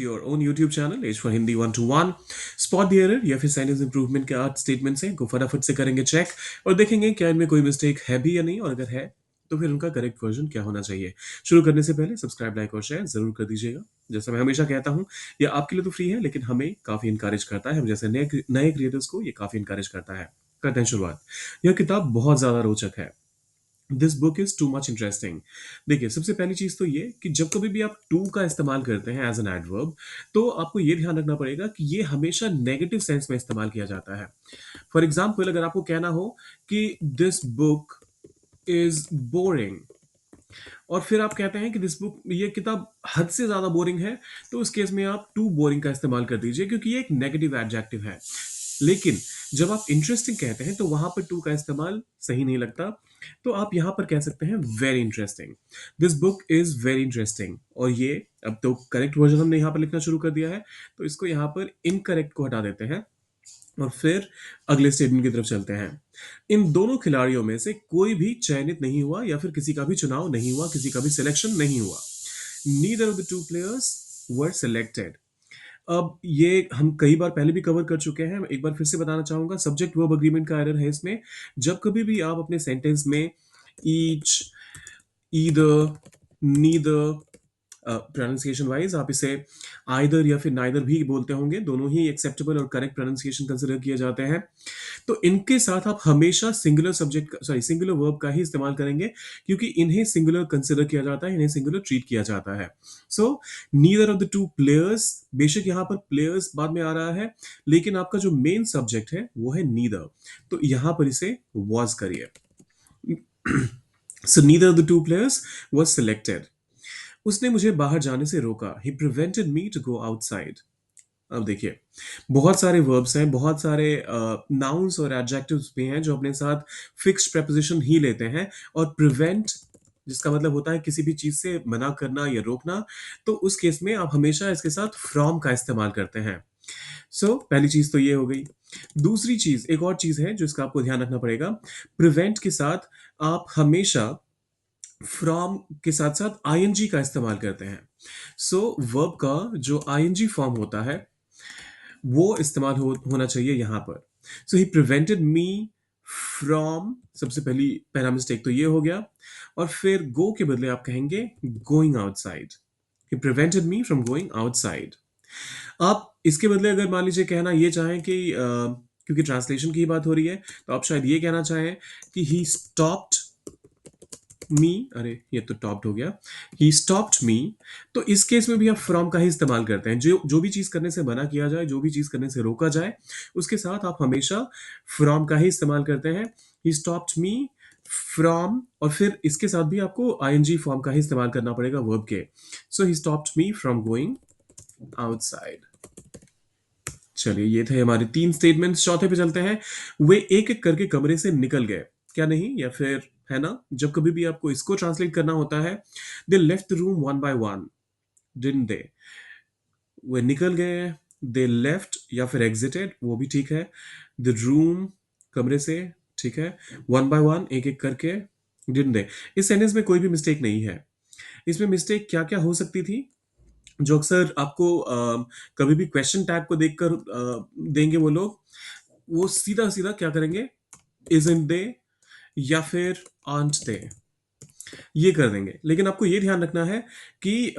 Your own YouTube channel as for Hindi 1 to 1। Spot the error या फिर sentence improvement के आर्ट स्टेटमेंट से को फटाफट से करेंगे चेक और देखेंगे क्या इनमें कोई मिस्टेक है भी या नहीं, और अगर है तो फिर उनका करेक्ट वर्जन क्या होना चाहिए। शुरू करने से पहले सब्सक्राइब, लाइक और शेयर जरूर कर दीजिएगा। जैसा मैं हमेशा कहता हूँ, ये आपके लिए तो फ्री है लेकिन हमें काफी इंकरेज करता है, हम जैसे नए नए क्रिएटर्स को ये काफी इंकरेज करता है। करते हैं शुरुआत। यह किताब बहुत ज्यादा रोचक है। This book is too much interesting. देखिए, सबसे पहली चीज तो ये कि जब कभी भी आप टू का इस्तेमाल करते हैं एज एन एडवर्ब, तो आपको ये ध्यान रखना पड़ेगा कि ये हमेशा नेगेटिव सेंस में इस्तेमाल किया जाता है। फॉर एग्जाम्पल, अगर आपको कहना हो कि दिस बुक इज बोरिंग, और फिर आप कहते हैं कि दिस बुक, ये किताब हद से ज्यादा बोरिंग है, तो उस केस में आप टू बोरिंग का इस्तेमाल कर दीजिए क्योंकि ये एक नेगेटिव एडजेक्टिव है। लेकिन जब आप इंटरेस्टिंग कहते हैं तो वहां पर टू का इस्तेमाल सही नहीं लगता। तो आप यहां पर कह सकते हैं very interesting. This book is very interesting, और ये अब तो करेक्ट वर्जन हमने यहां पर लिखना शुरू कर दिया है, तो इसको यहां पर इनकरेक्ट को हटा देते हैं और फिर अगले स्टेटमेंट की तरफ चलते हैं। इन दोनों खिलाड़ियों में से कोई भी चयनित नहीं हुआ या फिर किसी का भी चुनाव नहीं हुआ, किसी का भी सिलेक्शन नहीं हुआ। Neither of the two players were selected. अब ये हम कई बार पहले भी कवर कर चुके हैं, एक बार फिर से बताना चाहूंगा। सब्जेक्ट वर्ब अग्रीमेंट का एरर है इसमें। जब कभी भी आप अपने सेंटेंस में each, either, neither, pronunciation wise आप इसे आइदर या फिर नाइदर भी बोलते होंगे, दोनों ही एक्सेप्टेबल और करेक्ट प्रोनाउंसिएशन कंसिडर किए जाते हैं। तो इनके साथ आप हमेशा singular subject, sorry singular verb का ही इस्तेमाल करेंगे क्योंकि इन्हें सिंगुलर कंसिडर किया जाता है, इन्हें सिंगुलर ट्रीट किया जाता है। So neither of the two players, बेशक यहाँ पर प्लेयर्स बाद में आ रहा है लेकिन आपका जो मेन सब्जेक्ट है वो है नीदर, तो यहां पर इसे वॉज करिए। So neither of the two players was selected. उसने मुझे बाहर जाने से रोका। He prevented me to go outside. अब देखिए, बहुत सारे वर्ब्स हैं, बहुत सारे नाउन्स और एडजेक्टिव्स भी हैं जो अपने साथ फिक्स्ड preposition ही लेते हैं। और प्रिवेंट, जिसका मतलब होता है किसी भी चीज से मना करना या रोकना, तो उस केस में आप हमेशा इसके साथ फ्रॉम का इस्तेमाल करते हैं। पहली चीज तो ये हो गई। दूसरी चीज, एक और चीज है जो इसका आपको ध्यान रखना पड़ेगा। प्रिवेंट के साथ आप हमेशा फ्रॉम के साथ साथ आईएनजी का इस्तेमाल करते हैं। वर्ब का जो आईएनजी फॉर्म होता है वो इस्तेमाल होना चाहिए यहां पर। ही प्रिवेंटेड मी फ्रॉम, सबसे पहला मिस्टेक तो ये हो गया। और फिर गो के बदले आप कहेंगे going outside. He prevented me from going outside. आप इसके बदले अगर मान लीजिए कहना ये चाहें कि क्योंकि ट्रांसलेशन की बात हो रही है, तो आप शायद ये कहना चाहें कि ही स्टॉप्ड मी, अरे ये तो टॉप्ड हो गया, ही स्टॉप्ड मी। तो इस केस में भी आप फ्रॉम का ही इस्तेमाल करते हैं। जो जो भी चीज करने से मना किया जाए, जो भी चीज करने से रोका जाए, उसके साथ आप हमेशा फ्रॉम का ही इस्तेमाल करते हैं। ही स्टॉप्ड मी फ्रॉम, और फिर इसके साथ भी आपको आईएनजी फॉर्म का ही इस्तेमाल करना पड़ेगा वर्ब के। He stopped me from going outside. चलिए, ये थे हमारे 3 स्टेटमेंट्स। चौथे पे चलते हैं। वे एक एक करके कमरे से निकल गए। क्या नहीं, या फिर है ना, जब कभी भी आपको इसको ट्रांसलेट करना होता है, they left the room one by one, didn't they. वे निकल गए, दे लेफ्ट या फिर एग्जिटेड, वो भी ठीक है। द रूम, कमरे से, ठीक है। वन बाय वन, एक एक करके, डिडंट दे। इस सेंटेंस में कोई भी मिस्टेक नहीं है। इसमें मिस्टेक क्या क्या हो सकती थी, जो अक्सर आपको कभी भी क्वेश्चन टैग को देखकर देंगे वो लोग, वो सीधा सीधा क्या करेंगे, इजंट दे या फिर आंट दे, ये कर देंगे। लेकिन आपको ये ध्यान रखना है कि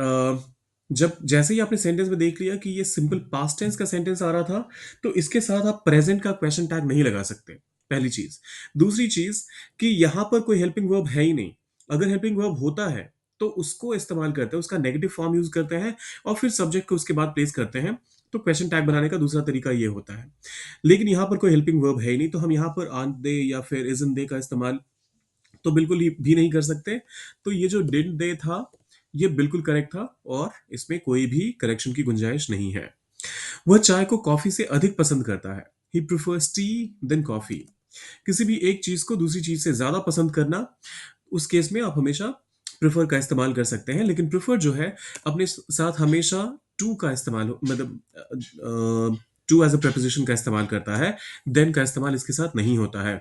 जब जैसे ही आपने सेंटेंस में देख लिया कि ये सिंपल पास्ट टेंस का सेंटेंस आ रहा था, तो इसके साथ आप प्रेजेंट का क्वेश्चन टैग नहीं लगा सकते, पहली चीज। दूसरी चीज कि यहां पर कोई हेल्पिंग वर्ब है ही नहीं। अगर हेल्पिंग वर्ब होता है तो उसको इस्तेमाल करते हैं, उसका नेगेटिव फॉर्म यूज करते हैं और फिर सब्जेक्ट को उसके बाद प्लेस करते हैं। तो क्वेश्चन टैग बनाने का दूसरा तरीका ये होता है। लेकिन यहां पर कोई हेल्पिंग वर्ब है ही नहीं, तो हम यहां पर आंट दे या फिर इजंट दे का इस्तेमाल तो बिल्कुल ही भी नहीं कर सकते। तो ये जो डिड दे था, ये बिल्कुल करेक्ट था और इसमें कोई भी करेक्शन की गुंजाइश नहीं है। वह चाय को कॉफी से अधिक पसंद करता है। ही प्रिफर्स टी देन कॉफी। किसी भी एक चीज को दूसरी चीज से ज्यादा पसंद करना, उस केस में आप हमेशा प्रिफर का इस्तेमाल कर सकते हैं। लेकिन प्रिफर जो है, अपने साथ हमेशा टू का इस्तेमाल, मतलब टू एज अ preposition का इस्तेमाल करता है। देन का इस्तेमाल इसके साथ नहीं होता है।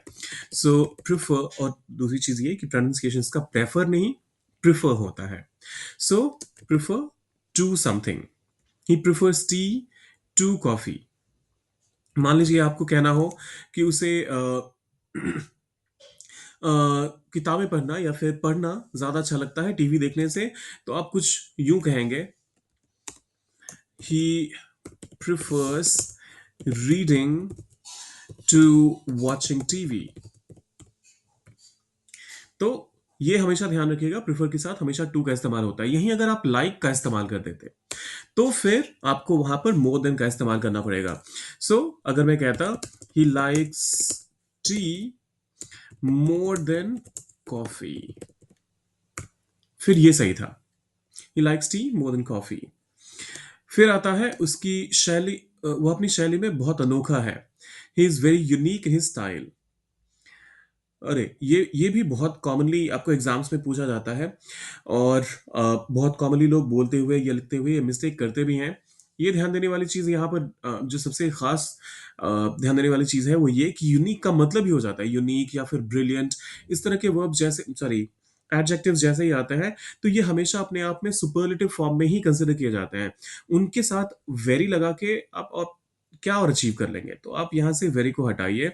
प्रिफर, और दूसरी चीज ये कि प्रोनाउंसिएशन का प्रेफर नहीं, प्रिफर होता है। Prefer to something. He prefers tea to coffee. मान लीजिए आपको कहना हो कि उसे किताबें पढ़ना या फिर पढ़ना ज़्यादा अच्छा लगता है टीवी देखने से, तो आप कुछ यूँ कहेंगे, he prefers reading to watching TV. तो ये हमेशा ध्यान रखिएगा, प्रेफर के साथ हमेशा टू का इस्तेमाल होता है। यहीं अगर आप लाइक का इस्तेमाल कर देते तो फिर आपको वहां पर मोर देन का इस्तेमाल करना पड़ेगा। अगर मैं कहता he likes T more than coffee, फिर ये सही था। He likes T more than coffee. फिर आता है उसकी शैली, वो अपनी शैली में बहुत अनोखा है। He is very unique in his style. अरे ये भी बहुत कॉमनली आपको एग्जाम्स में पूछा जाता है, और बहुत कॉमनली लोग बोलते हुए या लिखते हुए ये मिस्टेक करते भी हैं। ये ध्यान देने वाली चीज़ यहाँ पर, जो सबसे खास ध्यान देने वाली चीज़ है वो ये कि यूनिक का मतलब ही हो जाता है यूनिक या फिर ब्रिलियंट। इस तरह के वर्ब जैसे, सॉरी, एडजेक्टिव्स जैसे ही आते हैं, तो ये हमेशा अपने आप में सुपरलेटिव फॉर्म में ही कंसिडर किए जाते हैं। उनके साथ वेरी लगा के आप क्या और अचीव कर लेंगे, तो आप यहाँ से वेरी को हटाइए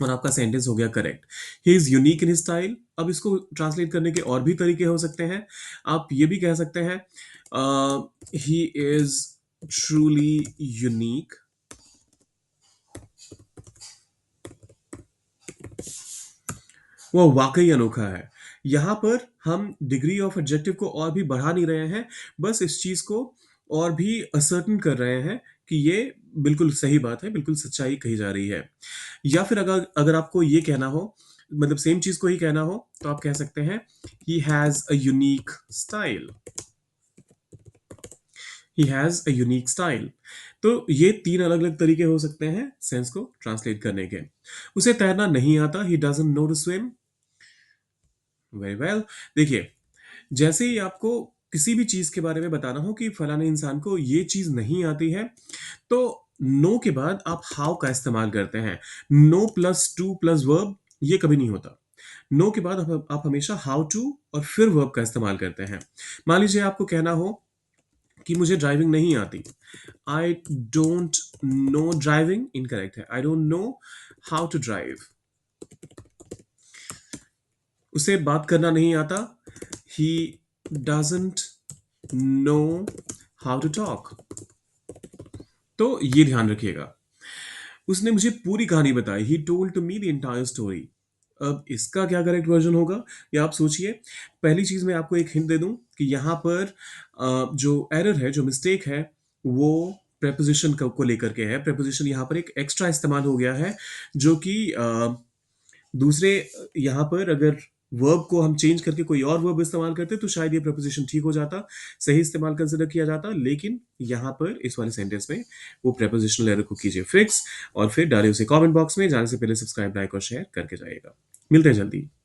और आपका सेंटेंस हो गया correct. He is unique in style. अब इसको ट्रांसलेट करने के और भी तरीके हो सकते हैं। आप ये भी कह सकते हैं, ही इज ट्रूली यूनिक। वो वाकई अनोखा है। यहाँ पर हम डिग्री ऑफ एडजेक्टिव को और भी बढ़ा नहीं रहे हैं, बस इस चीज को और भी असर्टन कर रहे हैं कि ये बिल्कुल सही बात है, बिल्कुल सच्चाई कही जा रही है। या फिर अगर अगर आपको ये कहना हो, मतलब सेम चीज को ही कहना हो, तो आप कह सकते हैं he has a unique style. He has a unique style. तो ये तीन अलग अलग तरीके हो सकते हैं सेंस को ट्रांसलेट करने के। उसे तैरना नहीं आता, he doesn't know to swim. Very well. देखिए, जैसे ही आपको किसी भी चीज के बारे में बताना हो कि फलाने इंसान को ये चीज नहीं आती है, तो नो के बाद आप हाउ का इस्तेमाल करते हैं। No plus to plus verb ये कभी नहीं होता। नो के बाद आप हमेशा हाउ टू और फिर वर्ब का इस्तेमाल करते हैं। मान लीजिए आपको कहना हो कि मुझे ड्राइविंग नहीं आती, I don't know driving incorrect है, I don't know how to drive. उसे बात करना नहीं आता, he doesn't know how to talk. तो ये ध्यान रखिएगा। उसने मुझे पूरी कहानी बताई, he told to me the entire story. अब इसका क्या करेक्ट वर्जन होगा, या आप सोचिए। पहली चीज मैं आपको एक हिंट दे दूं कि यहाँ पर जो एरर है, जो मिस्टेक है, वो प्रेपोजिशन को लेकर के है। प्रेपोजिशन यहाँ पर एक एक्स्ट्रा इस्तेमाल हो गया है, जो कि दूसरे, यहाँ पर अगर वर्ब को हम चेंज करके कोई और वर्ब इस्तेमाल करते तो शायद ये प्रपोजिशन ठीक हो जाता, सही इस्तेमाल कंसिडर किया जाता। लेकिन यहाँ पर इस वाले सेंटेंस में वो प्रपोजिशनल एरर को कीजिए फिक्स, और फिर डालिए उसे कमेंट बॉक्स में। जाने से पहले सब्सक्राइब, लाइक और शेयर करके जाइएगा। मिलते हैं जल्दी।